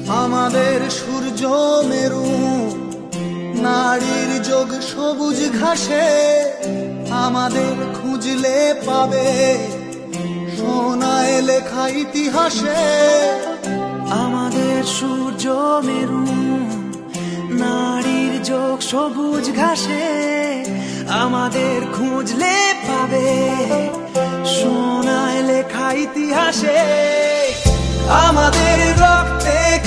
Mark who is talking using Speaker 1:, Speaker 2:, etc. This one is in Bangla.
Speaker 1: আমাদের সূর্য মেরু, নারীর যোগ সবুজ ঘাসে, আমাদের খুঁজলে পাবে সোনায় লেখা ইতিহাসে।
Speaker 2: আমাদের সূর্য মেরু, নারীর যোগ সবুজ ঘাসে, আমাদের খুঁজলে পাবে সোনায় লেখা ইতিহাসে। আমাদের রক্তে